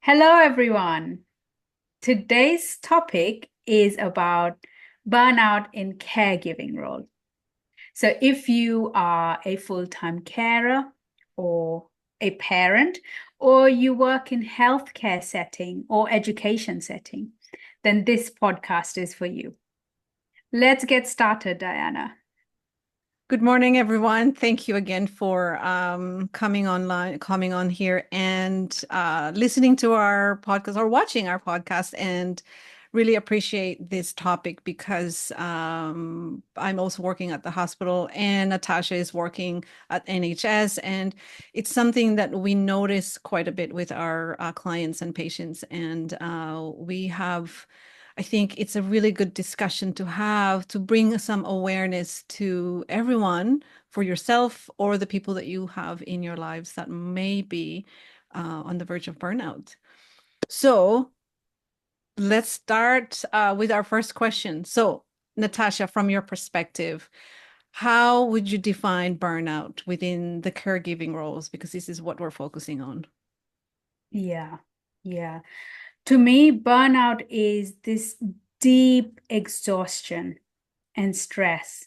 Hello, everyone. Today's topic is about burnout in caregiving role. So if you are a full-time carer or a parent, or you work in healthcare setting or education setting, then this podcast is for you. Let's get started, Diana. Good morning, everyone. Thank you again for coming on here and listening to our podcast or watching our podcast. And really appreciate this topic because I'm also working at the hospital and Natasha is working at NHS. And it's something that we notice quite a bit with our clients and patients. And I think it's a really good discussion to have to bring some awareness to everyone, for yourself or the people that you have in your lives that may be on the verge of burnout. So let's start with our first question. So, Natasha, from your perspective, how would you define burnout within the caregiving roles? Because this is what we're focusing on. Yeah, yeah. To me, burnout is this deep exhaustion and stress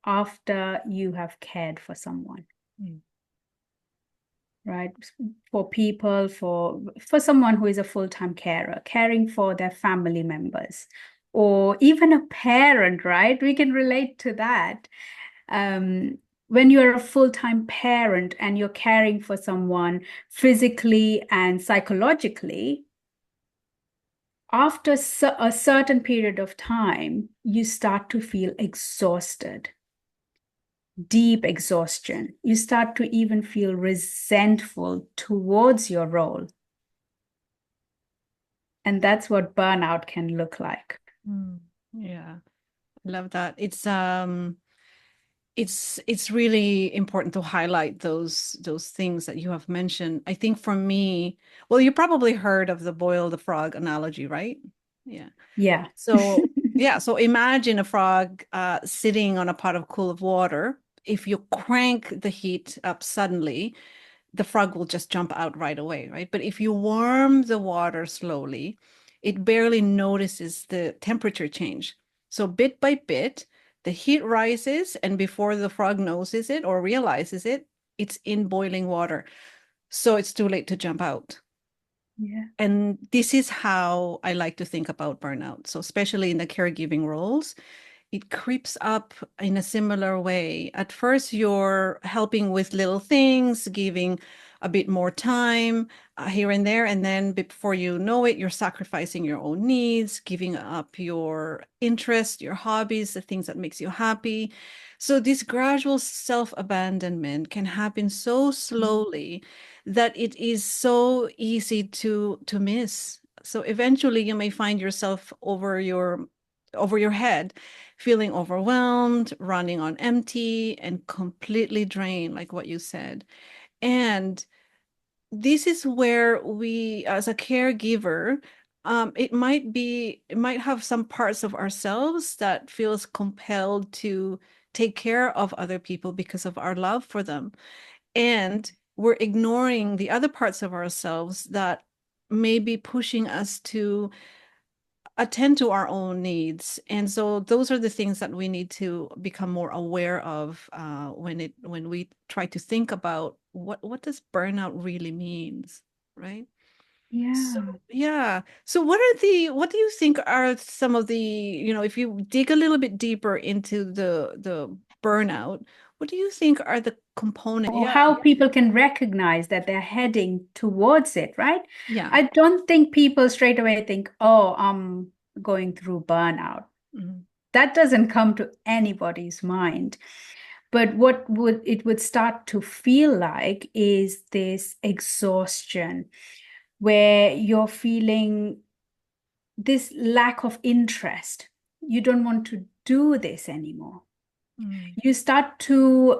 after you have cared for someone, Mm. right? For people, for someone who is a full-time carer, caring for their family members, or even a parent, right? We can relate to that. When you're a full-time parent and you're caring for someone physically and psychologically, after a certain period of time, you start to feel exhausted, deep exhaustion. You start to even feel resentful towards your role. And that's what burnout can look like. Mm. Yeah, I love that. It's really important to highlight those things that you have mentioned. I think for me, well, you probably heard of the boil the frog analogy, right? Yeah. Yeah. So yeah, so imagine a frog sitting on a pot of cool of water. If you crank the heat up suddenly, the frog will just jump out right away, right? But if you warm the water slowly, it barely notices the temperature change. So bit by bit, the heat rises, and before the frog notices it or realizes it, it's in boiling water. So it's too late to jump out. Yeah. And this is how I like to think about burnout. So, especially in the caregiving roles, it creeps up in a similar way. At first, you're helping with little things, giving a bit more time here and there. And then before you know it, you're sacrificing your own needs, giving up your interest, your hobbies, the things that makes you happy. So this gradual self-abandonment can happen so slowly that it is so easy to miss. So eventually you may find yourself over your head, feeling overwhelmed, running on empty, and completely drained, like what you said. And this is where we, as a caregiver, it might have some parts of ourselves that feels compelled to take care of other people because of our love for them. And we're ignoring the other parts of ourselves that may be pushing us to attend to our own needs. And so those are the things that we need to become more aware of when we try to think about what does burnout really means, right? So Yeah. yeah. So what do you think are some of the, if you dig a little bit deeper into the burnout, what do you think are the component? Or Yeah. how people can recognize that they're heading towards it, right? Yeah. I don't think people straight away think, oh, I'm going through burnout. Mhm. That doesn't come to anybody's mind. But what would it would start to feel like is this exhaustion where you're feeling this lack of interest. You don't want to do this anymore. Mm. You start to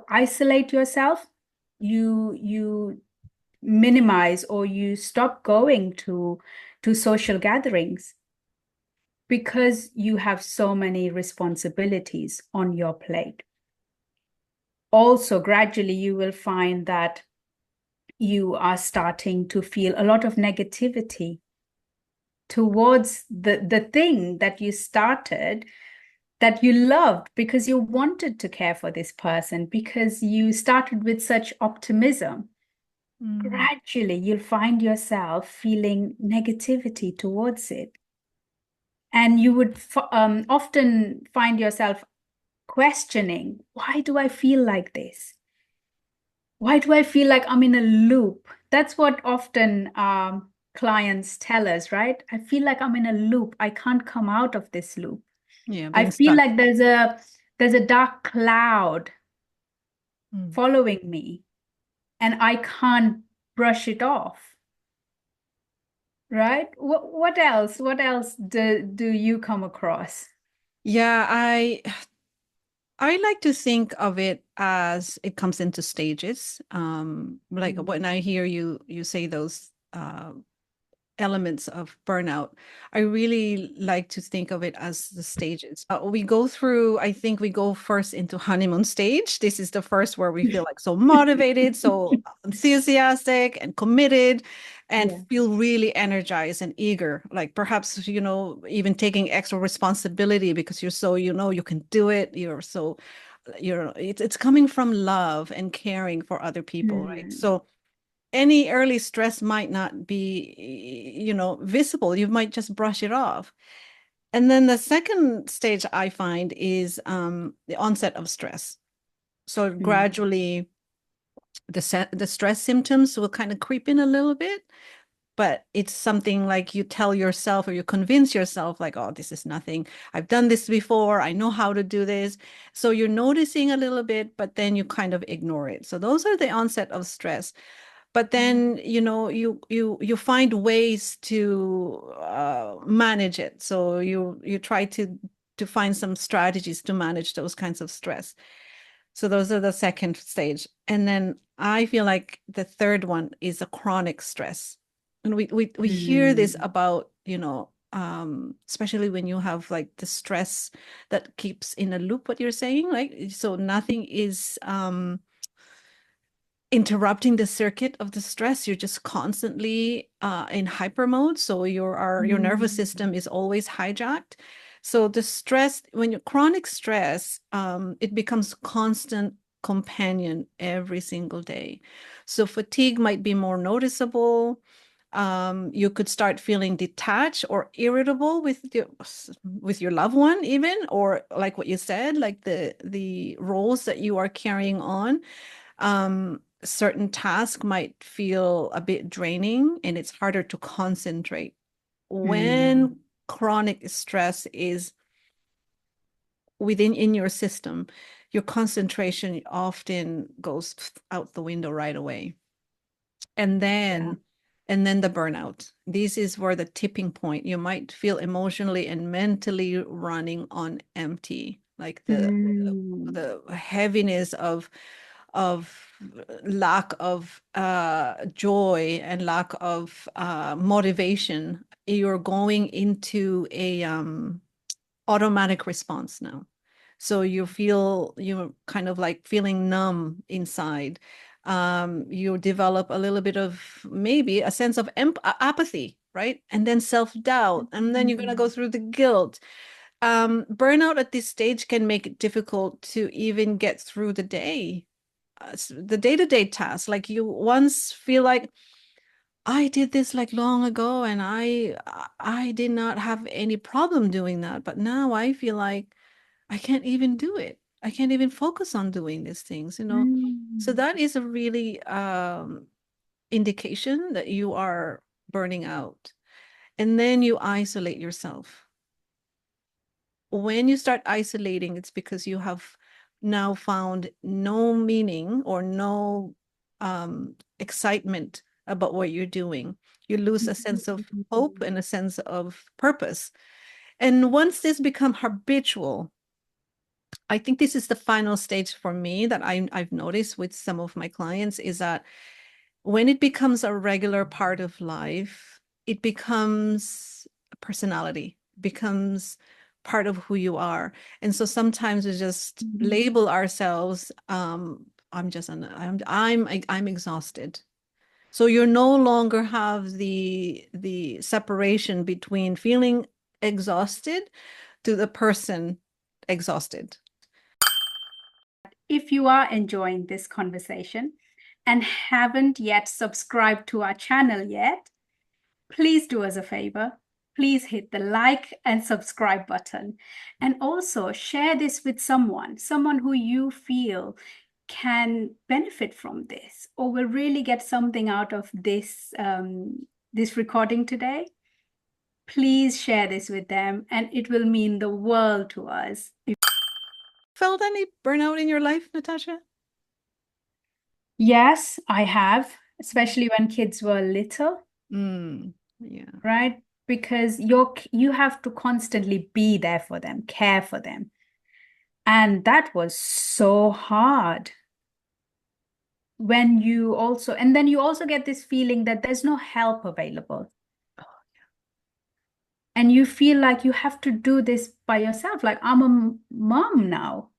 isolate yourself. You minimize or you stop going to social gatherings because you have so many responsibilities on your plate. Also, gradually, you will find that you are starting to feel a lot of negativity towards the thing that you started, that you loved because you wanted to care for this person, because you started with such optimism. Mm. Gradually, you'll find yourself feeling negativity towards it. And you would often find yourself questioning, why do I feel like this? Why do I feel like I'm in a loop? That's what often clients tell us, right? I feel like I'm in a loop. I can't come out of this loop. Yeah, I being feel stuck. like there's a dark cloud Mm. following me and I can't brush it off. Right? What else? What else do you come across? Yeah, I like to think of it as it comes into stages. Like Mm. when I hear you say those elements of burnout, I really like to think of it as the stages. We go through, I think we go first into honeymoon stage. This is the first where we feel like so motivated, so enthusiastic and committed, and Yeah. feel really energized and eager. Like perhaps, even taking extra responsibility because you're so, you can do it. It's coming from love and caring for other people, right? Mm. So any early stress might not be, visible. You might just brush it off. And then the second stage I find is the onset of stress. So Mm. gradually, the stress symptoms will kind of creep in a little bit, but it's something like you tell yourself or you convince yourself like, oh, this is nothing. I've done this before. I know how to do this. So you're noticing a little bit, but then you kind of ignore it. So those are the onset of stress. But then you find ways to manage it. So you try to find some strategies to manage those kinds of stress. So those are the second stage. And then I feel like the third one is a chronic stress. And we hear this Mm. about, especially when you have like the stress that keeps in a loop, what you're saying, like, so nothing is interrupting the circuit of the stress. You're just constantly in hyper mode, so your nervous Mm. system is always hijacked. So the stress, when you're chronic stress, it becomes constant companion every single day. So fatigue might be more noticeable. You could start feeling detached or irritable with your loved one, even, or like what you said, like the roles that you are carrying on. Certain tasks might feel a bit draining and it's harder to concentrate. Mm. When chronic stress is within in your system, your concentration often goes out the window right away. And Yeah. then and then the burnout. This is where the tipping point. You might feel emotionally and mentally running on empty, like Mm. the heaviness of lack of joy and lack of motivation. You're going into a automatic response now. So you're kind of like feeling numb inside. You develop a little bit of maybe a sense of apathy, right? And then self-doubt. And then you're going to go Mm. through the guilt. Burnout at this stage can make it difficult to even get through the day, the day-to-day tasks. Like you once feel like, I did this like long ago and I did not have any problem doing that, but now I feel like I can't even do it. I can't even focus on doing these things. So Mm. that is a really indication that you are burning out. And then you isolate yourself. When you start isolating, it's because you have now found no meaning or no excitement about what you're doing. You lose a sense of hope and a sense of purpose. And once this become habitual, I think this is the final stage for me that I've noticed with some of my clients is that when it becomes a regular part of life, it becomes a personality, becomes part of who you are. And so sometimes we just Mm. label ourselves, I'm just I'm exhausted. So you no longer have the separation between feeling exhausted to the person exhausted. If you are enjoying this conversation and haven't yet subscribed to our channel yet, please do us a favor. Please hit the like and subscribe button. And also share this with someone who you feel can benefit from this or will really get something out of this recording today. Please share this with them, and it will mean the world to us. Felt any burnout in your life, Natasha? Yes, I have, especially when kids were little, Yeah. right? Because you have to constantly be there for them, care for them. And that was so hard and then you also get this feeling that there's no help available. And you feel like you have to do this by yourself. Like, I'm a mom now.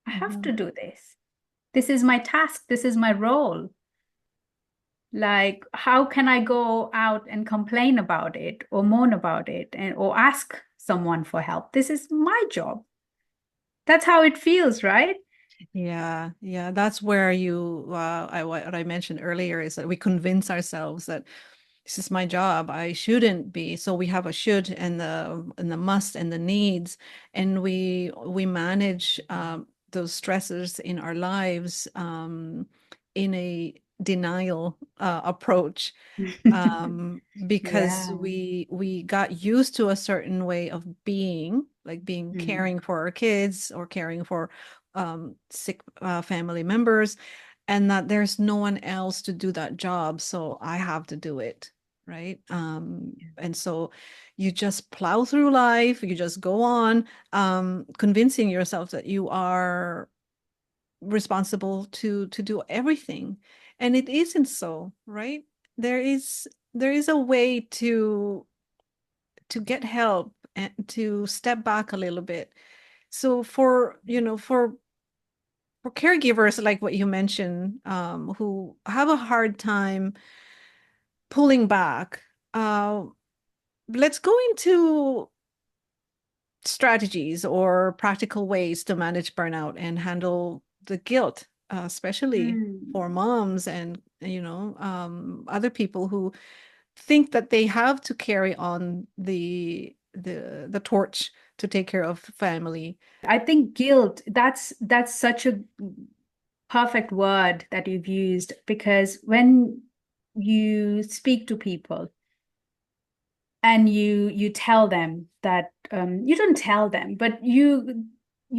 I have to Mhm. do this. This is my task. This is my role. Like, how can I go out and complain about it or moan about it or ask someone for help? This is my job. That's how it feels, right? Yeah, yeah, that's where what I mentioned earlier is that we convince ourselves that this is my job. I shouldn't be. So we have a should and the must and the needs, and we manage those stressors in our lives in a denial approach because Yeah. we got used to a certain way of being, like being Mm. caring for our kids or caring for sick family members, and that there's no one else to do that job, so I have to do it, right? And so you just plow through life, you just go on, convincing yourself that you are responsible to do everything, and it isn't so, right? There is a way to get help and to step back a little bit. So for caregivers like what you mentioned, who have a hard time pulling back, uh, let's go into strategies or practical ways to manage burnout and handle the guilt, especially Mm. for moms and other people who think that they have to carry on the torch to take care of family. I think guilt, that's such a perfect word that you've used, because when you speak to people and you tell them that you don't tell them, but you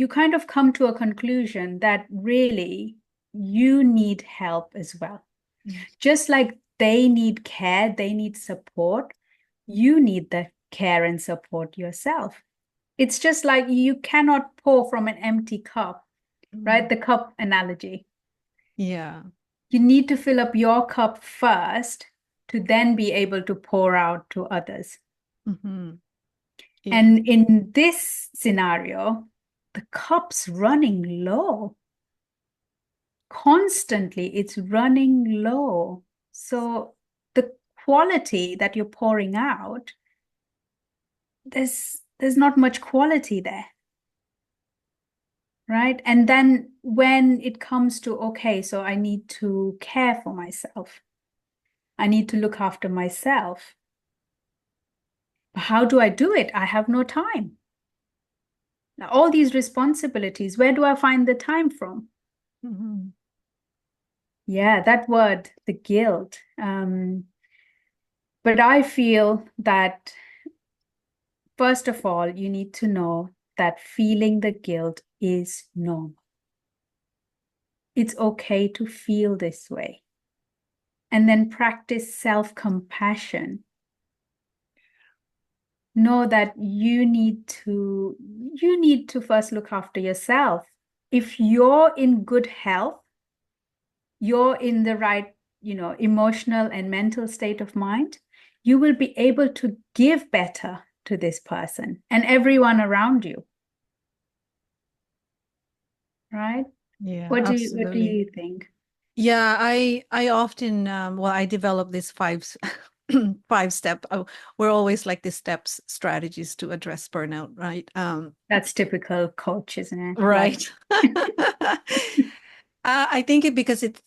kind of come to a conclusion that really you need help as well. Mm. Just like they need care, they need support, you need the care and support yourself. It's just like you cannot pour from an empty cup, right? Mm. The cup analogy. Yeah. You need to fill up your cup first to then be able to pour out to others. Hmm. Yeah. And in this scenario, the cup's running low. Constantly, it's running low. So the quality that you're pouring out, there's not much quality there. Right. And then when it comes to, okay, so I need to care for myself, I need to look after myself. How do I do it? I have no time. Now, all these responsibilities, where do I find the time from? Hmm. Yeah, that word, the guilt. But I feel that, first of all, you need to know that feeling the guilt is normal. It's okay to feel this way. And then practice self-compassion. Know that you need to first look after yourself. If you're in good health, you're in the right, emotional and mental state of mind, you will be able to give better to this person and everyone around you, right? Yeah, What do absolutely. you think? Yeah, I often well, I develop this five step. We're always like the steps strategies to address burnout, right? That's typical coach, isn't it? Like, Right. I think because it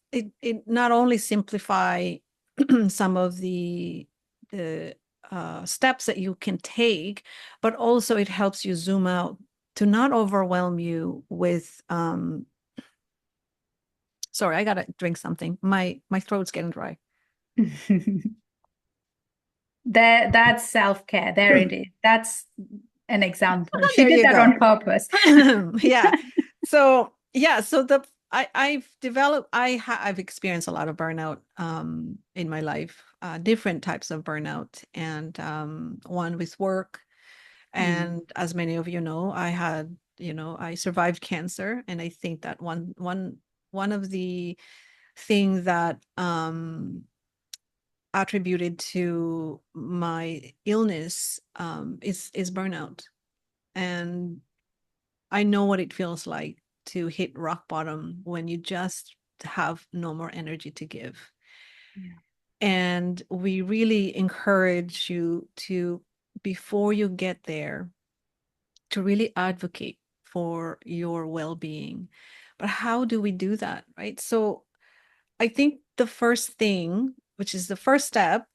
not only simplify some of the steps that you can take, but also it helps you zoom out to not overwhelm you with sorry, I gotta drink something. My throat's getting dry. that's self-care. There it is. That's an example. She There did you that go. on purpose. Yeah. So yeah, so I've developed I've experienced a lot of burnout in my life, different types of burnout, and one with work. Mm, And as many of you know, I survived cancer, and I think that one of the things that attributed to my illness is burnout. And I know what it feels like to hit rock bottom when you just have no more energy to give. yeah. And we really encourage you to, before you get there, to really advocate for your well being. But how do we do that? Right. So I think the first thing, which is the first step,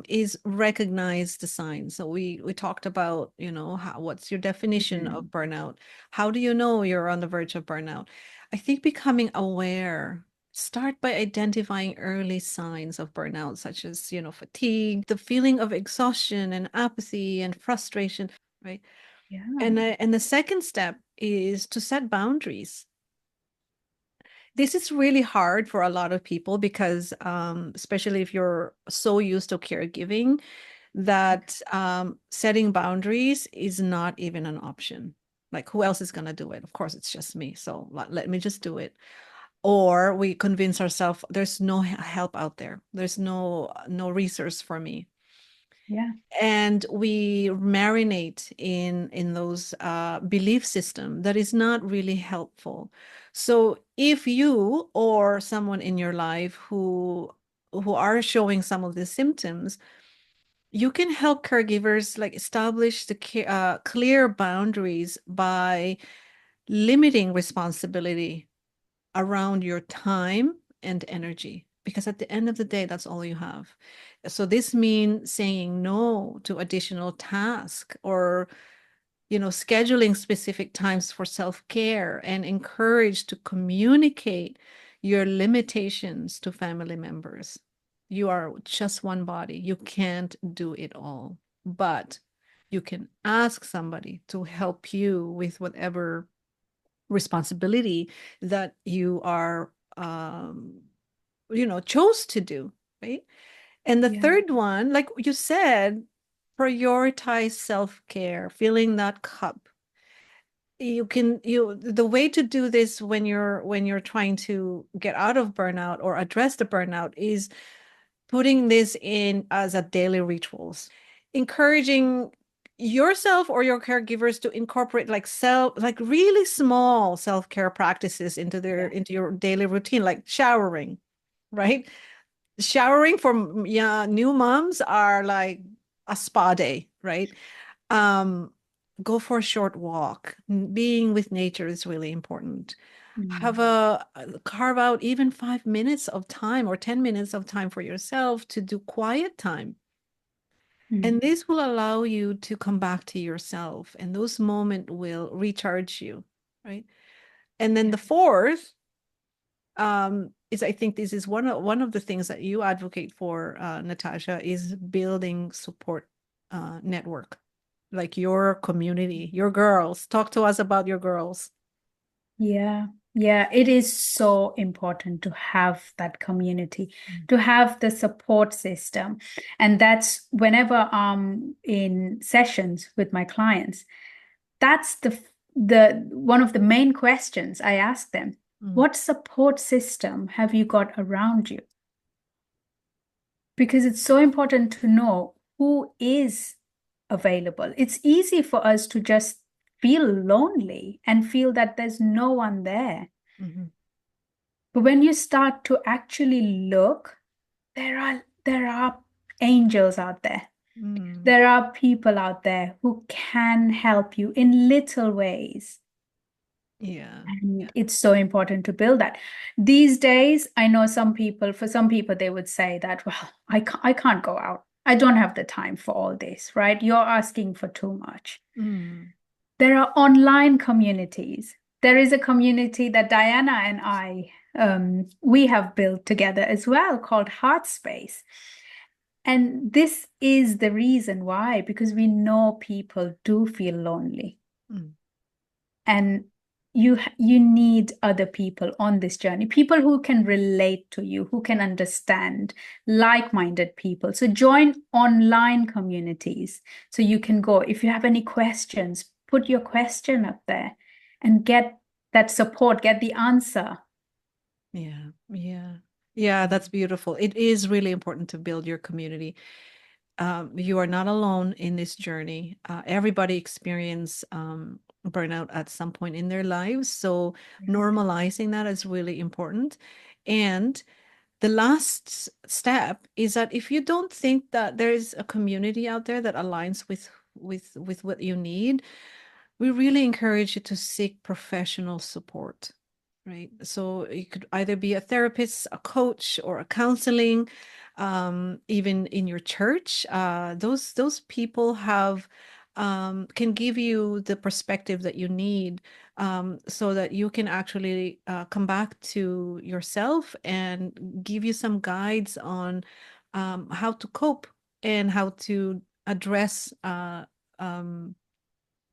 is recognize the signs. So we talked about, what's your definition of Mm, burnout? How do you know you're on the verge of burnout? I think becoming aware. Start by identifying early signs of burnout, such as, fatigue, the feeling of exhaustion and apathy and frustration, right? yeah. And the second step is to set boundaries. This is really hard for a lot of people because, especially if you're so used to caregiving, that setting boundaries is not even an option. Like, who else is going to do it? Of course, it's just me. So let me just do it. Or we convince ourselves there's no help out there. There's no resource for me, Yeah. and we marinate in those belief system that is not really helpful. So if you or someone in your life who are showing some of the symptoms, you can help caregivers like establish the clear boundaries by limiting responsibility around your time and energy, because at the end of the day that's all you have. So this means saying no to additional tasks, or scheduling specific times for self-care, and encourage to communicate your limitations to family members. You are just one body, you can't do it all, but you can ask somebody to help you with whatever responsibility that you are chose to do, right? And the Yeah. third one, like you said, prioritize self-care, filling that cup. The way to do this when you're trying to get out of burnout or address the burnout is putting this in as a daily rituals, encouraging yourself or your caregivers to incorporate like really small self-care practices Yeah. into your daily routine, like showering, right? Showering for, yeah, new moms are like a spa day, right? um Go for a short walk. Being with nature is really important. Have Mm, a carve out even 5 minutes of time or 10 minutes of time for yourself to do quiet time. mm, And this will allow you to come back to yourself, and those moments will recharge you, right? And then yeah. the fourth is, I think this is one of the things that you advocate for, Natasha, is building support network, like your community, your girls. Talk to us about your girls. Yeah, yeah, it is so important to have that community, Mm. to have the support system. And that's whenever I'm in sessions with my clients, that's the one of the main questions I ask them. Mm. What support system have you got around you? Because it's so important to know who is available. It's easy for us to just feel lonely and feel that there's no one there. Mhm. But when you start to actually look, there are angels out there. Mm, There are people out there who can help you in little ways. yeah. And Yeah. it's so important to build that. These days, I know some people, for some people, they would say that, well, I can't go out. I don't have the time for all this, right? You're asking for too much. Mm, There are online communities. There is a community that Diana and I we have built together as well called Heart Space. And this is the reason why, because we know people do feel lonely. mm. And you need other people on this journey, people who can relate to you, who can understand, like-minded people. So join online communities so you can go, if you have any questions, put your question up there and get that support, get the answer. Yeah. Yeah. Yeah, that's beautiful. It is really important to build your community. You are not alone in this journey. Everybody experience burnout at some point in their lives. So normalizing that is really important. And the last step is that if you don't think that there is a community out there that aligns with what you need, we really encourage you to seek professional support, right? So it could either be a therapist, a coach, or a counseling. Even in your church, those people have can give you the perspective that you need, so that you can actually come back to yourself and give you some guides on how to cope and how to address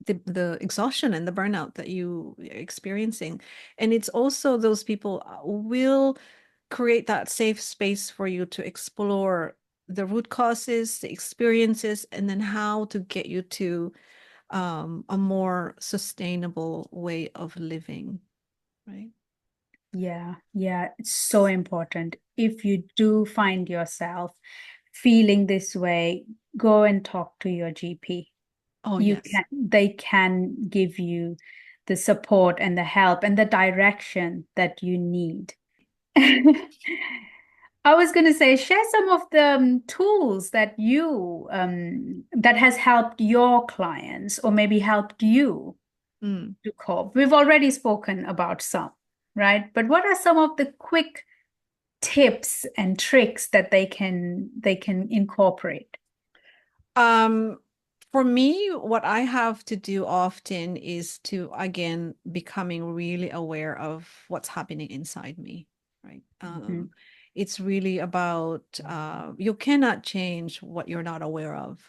the exhaustion and the burnout that you are experiencing. And it's also those people will create that safe space for you to explore the root causes, the experiences, and then how to get you to a more sustainable way of living, right? Yeah, it's so important. If you do find yourself feeling this way, go and talk to your GP. Oh, You yes. can, they can give you the support and the help and the direction that you need. I was going to say, share some of the tools that you that has helped your clients or maybe helped you Mm. to cope. We've already spoken about some, right? But what are some of the quick tips and tricks that they can incorporate? Um, for me, what I have to do often is to, again, becoming really aware of what's happening inside me, right? Mhm. It's really about you cannot change what you're not aware of.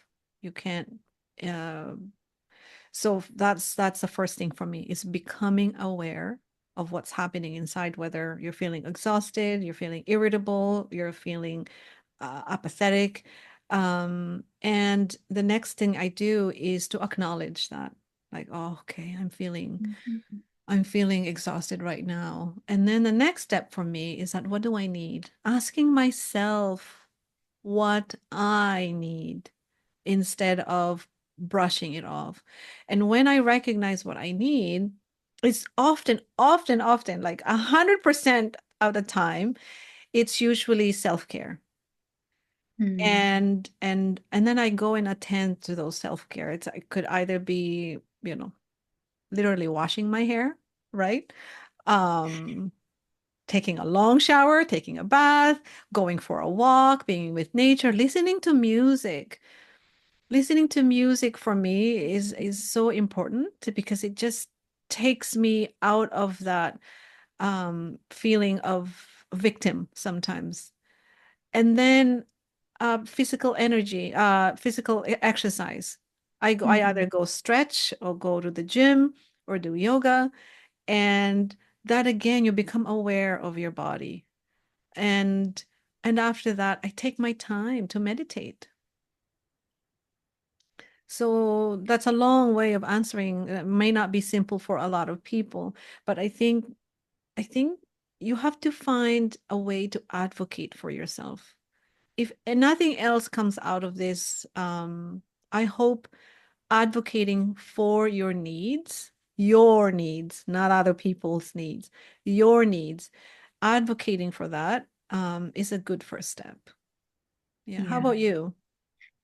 You can't. Uh, so that's the first thing for me is becoming aware of what's happening inside, whether you're feeling exhausted, you're feeling irritable, you're feeling apathetic. And the next thing I do is to acknowledge that, like, oh, okay, Mhm. I'm feeling exhausted right now. And then the next step for me is that what do I need? Asking myself what I need instead of brushing it off. And when I recognize what I need, it's often, like 100% of the time, it's usually self-care. Mm. And then I go and attend to those self-care. It could either be, literally washing my hair, right? Um, taking a long shower, taking a bath, going for a walk, being with nature, listening to music. Listening to music for me is so important because it just takes me out of that feeling of victim sometimes. And then physical energy, physical exercise. I either Mm. go stretch or go to the gym or do yoga. And that again, you become aware of your body. And and after that, I take my time to meditate. So that's a long way of answering. It may not be simple for a lot of people, but I think you have to find a way to advocate for yourself. If nothing else comes out of this, I hope advocating for your needs, not other people's needs, your needs, advocating for that is a good first step. Yeah. How Yeah. about you?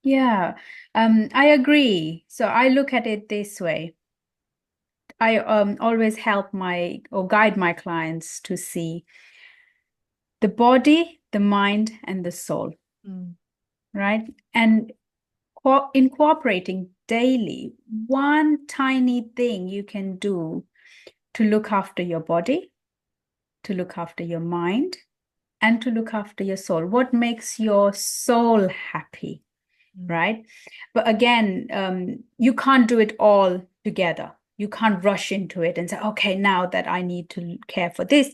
Yeah. I agree. So I look at it this way. I always help my or guide my clients to see the body, the mind, and the soul, Mm, right? And incorporating daily one tiny thing you can do to look after your body, to look after your mind, and to look after your soul. What makes your soul happy, mm, right? But again, you can't do it all together. You can't rush into it and say, okay, now that I need to care for this.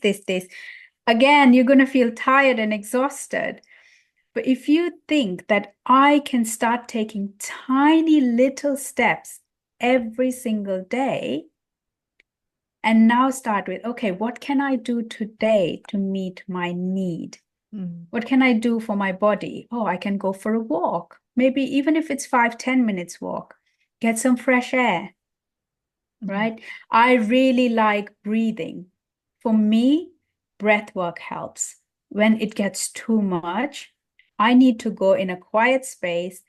Again, you're going to feel tired and exhausted. But if you think that I can start taking tiny little steps every single day, and now start with, okay, what can I do today to meet my need? mm, What can I do for my body? Oh, I can go for a walk. Maybe even if it's 5, 10 minutes walk, get some fresh air, mm, right? I really like breathing. For me, breath work helps. When it gets too much, I need to go in a quiet space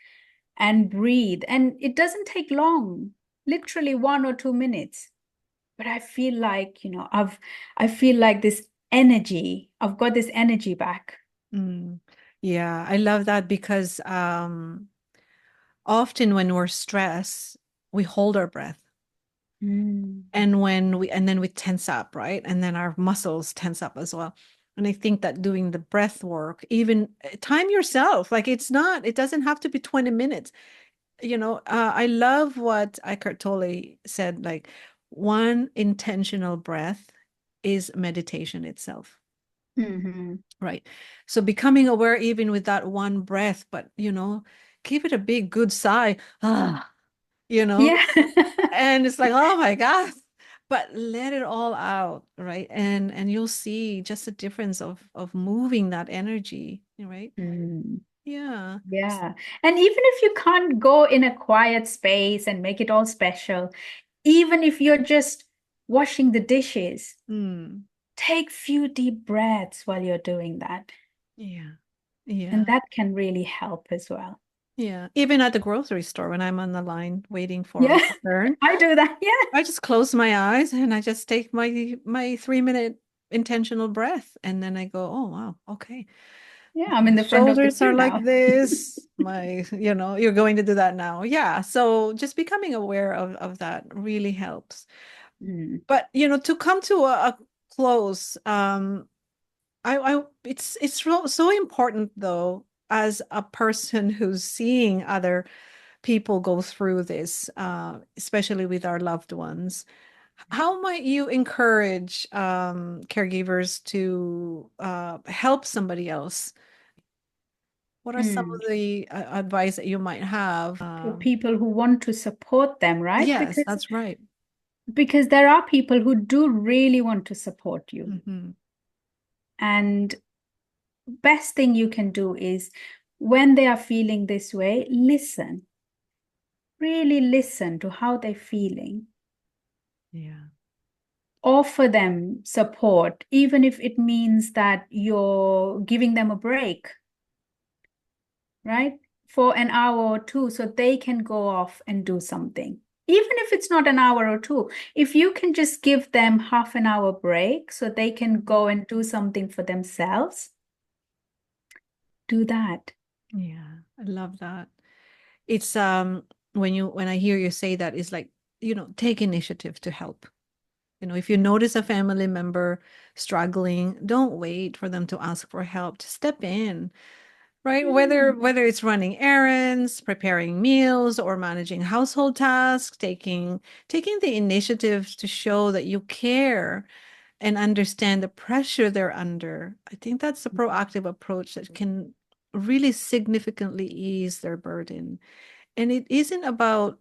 and breathe. And it doesn't take long, literally 1 or 2 minutes. But I feel like, I feel like this energy, I've got this energy back. mm. Yeah, I love that because often when we're stressed, we hold our breath. Mm. And then we tense up, right? And then our muscles tense up as well. And I think that doing the breath work, even time yourself, like it doesn't have to be 20 minutes. I love what Eckhart Tolle said, like one intentional breath is meditation itself. Hmm. Right. So becoming aware even with that one breath, but give it a big good sigh. Ah, you know, Yeah. and it's like, oh my God. But let it all out, right? And you'll see just the difference of moving that energy, right? Mm. Yeah. Yeah. And even if you can't go in a quiet space and make it all special, even if you're just washing the dishes, Mm, take few deep breaths while you're doing that. yeah. And Yeah. that can really help as well. Yeah. Even at the grocery store when I'm on the line waiting for Yeah, my turn, I do that. Yeah. I just close my eyes and I just take my 3 minute intentional breath. And then I go, oh wow, okay. Yeah, I'm in the front of the Shoulders are queue like now. this. You're going to do that now. Yeah. So just becoming aware of that really helps. Mm. But to come to a close, it's so important though, as a person who's seeing other people go through this, especially with our loved ones. How might you encourage caregivers to help somebody else? What are some Mm. of the advice that you might have? For people who want to support them, right? Yes, Because that's right. there are people who do really want to support you. Hmm. And best thing you can do is when they are feeling this way, listen. Really listen to how they're feeling. Yeah. Offer them support, even if it means that you're giving them a break, right? For an hour or two, so they can go off and do something. Even if it's not an hour or two, if you can just give them half an hour break so they can go and do something for themselves, do that. Yeah, I love that. It's when I hear you say that, it's like, take initiative to help. If you notice a family member struggling, don't wait for them to ask for help. Just step in, right? Whether Mm. whether it's running errands, preparing meals, or managing household tasks, taking the initiative to show that you care and understand the pressure they're under. I think that's a proactive approach that can really significantly ease their burden. And it isn't about,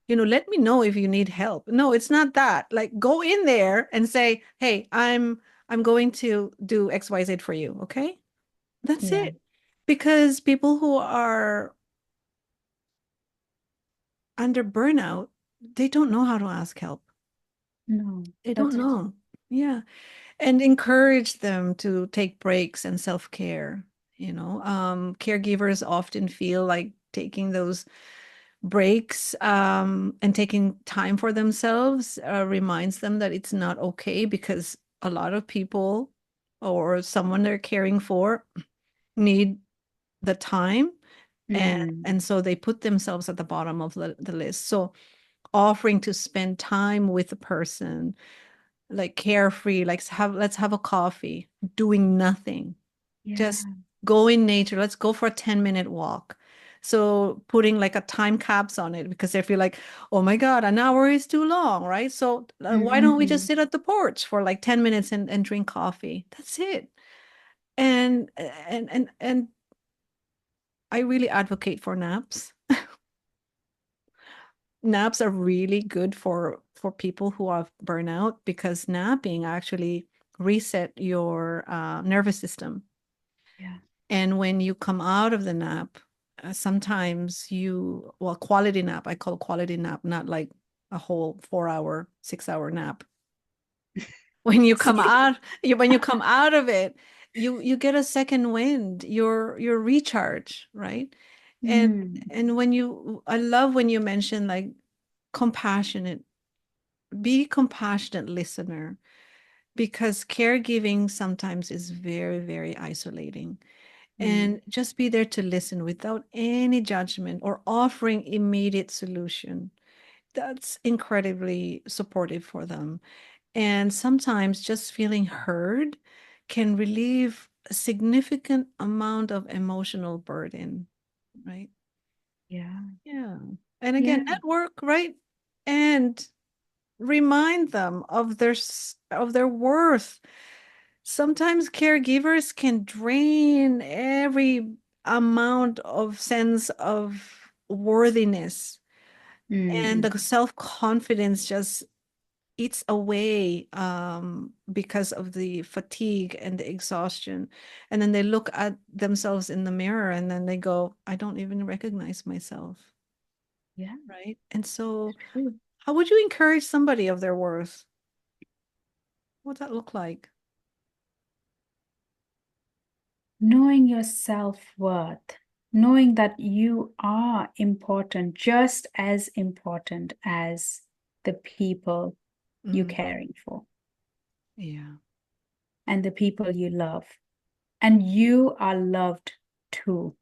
let me know if you need help. No, it's not that. Like, go in there and say, "Hey, I'm going to do XYZ for you." Okay? That's Yeah, it. Because people who are under burnout, they don't know how to ask help. no, They don't that's know. Yeah. and encourage them to take breaks and self-care. Caregivers often feel like taking those breaks and taking time for themselves reminds them that it's not okay, because a lot of people or someone they're caring for need the time, and Mm. and so they put themselves at the bottom of the list. So offering to spend time with a person, like carefree, like let's have a coffee, doing nothing, just Yeah. go in nature. Let's go for a 10-minute walk. So putting like a time caps on it, because they feel like, oh my God, an hour is too long, right? So why don't we just Mm-hmm. sit at the porch for like 10 minutes and drink coffee? That's it. And I really advocate for naps. Naps are really good for people who have burnout, because napping actually reset your nervous system. Yeah. And when you come out of the nap, sometimes well, quality nap, I call quality nap, not like a whole 4 hour, 6 hour nap. When you come out, when you come out of it, you get a second wind, your recharge, right? And Mm. and I love when you mention like compassionate, be compassionate listener, because caregiving sometimes is very, very isolating. Mm. And just be there to listen without any judgment or offering immediate solution. That's incredibly supportive for them. And sometimes just feeling heard can relieve a significant amount of emotional burden, right? Yeah. Yeah. And again, Yeah. network, right? And remind them of their worth. Sometimes caregivers can drain every amount of sense of worthiness, and Mm. the self-confidence just eats away because of the fatigue and the exhaustion. And then they look at themselves in the mirror and then they go, I don't even recognize myself, Yeah. right? And so True. how would you encourage somebody of their worth? What's that look like? Knowing your self-worth, knowing that you are important, just as important as the people you're Mm, caring for yeah. and the people you love. And you are loved too,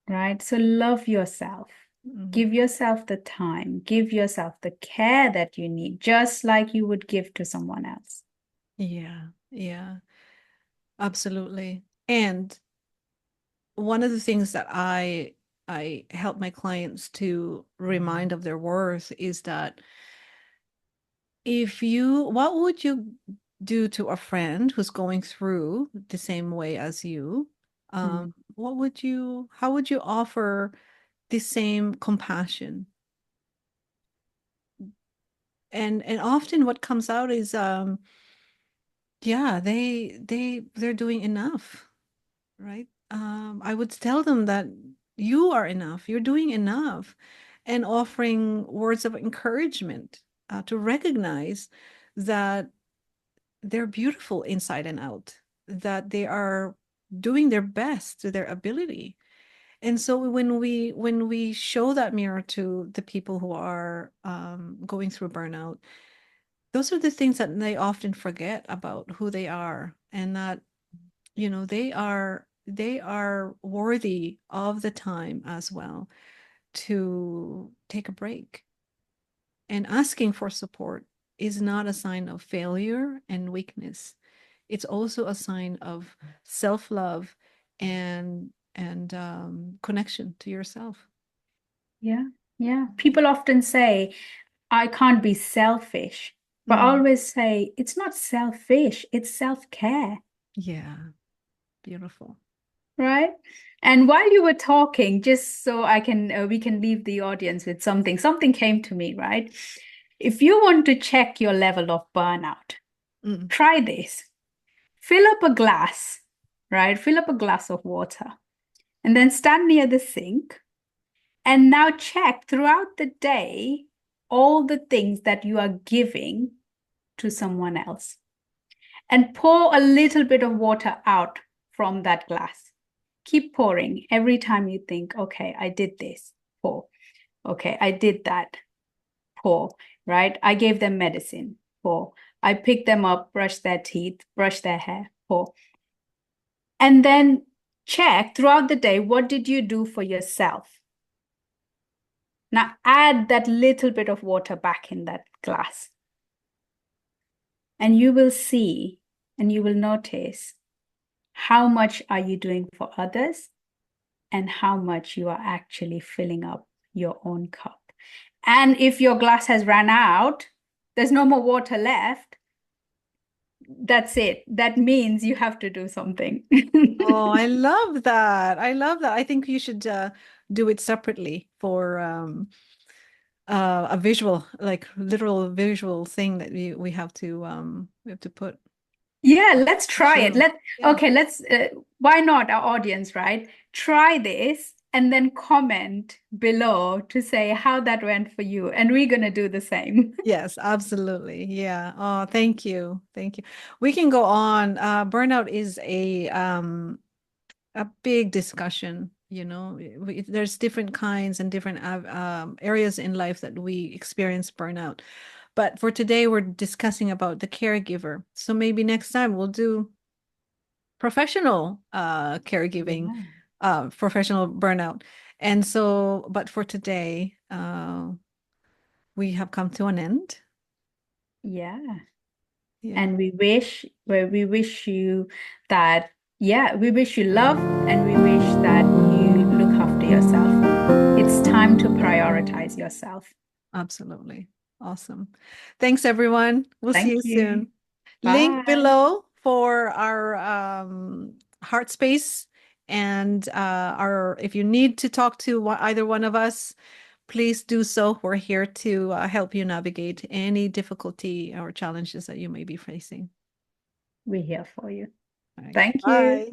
right? So love yourself. Mm, Give yourself the time, give yourself the care that you need, just like you would give to someone else. yeah. Yeah. Absolutely. And one of the things that I help my clients to remind of their worth is that what would you do to a friend who's going through the same way as you? Mm. How would you offer the same compassion? And often what comes out is yeah, they're doing enough, right? I would tell them that you are enough, you're doing enough, and offering words of encouragement to recognize that they're beautiful inside and out, that they are doing their best to their ability. And so when we show that mirror to the people who are going through burnout, those are the things that they often forget about who they are, and that they are worthy of the time as well to take a break. And asking for support is not a sign of failure and weakness. It's also a sign of self-love and connection to yourself. Yeah, yeah. People often say, I can't be selfish, but I Mm, always say, it's not selfish, it's self-care, yeah, beautiful. right? And while you were talking, just so we can leave the audience with something came to me, right? If you want to check your level of burnout, Mm, try this. Fill up a glass, right? Fill up a glass of water and then stand near the sink. And now check throughout the day all the things that you are giving to someone else. and pour a little bit of water out from that glass. Keep pouring every time you think, okay, I did this, pour. Okay, I did that, pour, right? I gave them medicine, pour. I picked them up, brushed their teeth, brushed their hair, pour. And then check throughout the day, what did you do for yourself? Now add that little bit of water back in that glass. And you will see and you will notice how much are you doing for others and how much you are actually filling up your own cup. And if your glass has run out, there's no more water left, that's it. That means you have to do something. Oh, I love that. I love that. I think you should do it separately for a visual, like literal visual thing that we have to put Yeah, let's try it. show. Yeah. Let's why not our audience, right? Try this and then comment below to say how that went for you. And we're gonna do the same. Yes, absolutely. Yeah. Oh, thank you. Thank you. We can go on. Burnout is a big discussion, you know. There's different kinds and different areas in life that we experience burnout. But for today, we're discussing about the caregiver. So maybe next time we'll do professional caregiving, Yeah. professional burnout. And so, but for today, we have come to an end. Yeah. Yeah, And we wish you that, yeah, we wish you love and we wish that you look after yourself. It's time to prioritize yourself. absolutely. Awesome. Thanks, everyone. We'll see Thank you you. soon. Link Bye. below for our heart space and our, if you need to talk to either one of us, please do so. We're here to help you navigate any difficulty or challenges that you may be facing. We're here for you. All right. Thank you. Bye.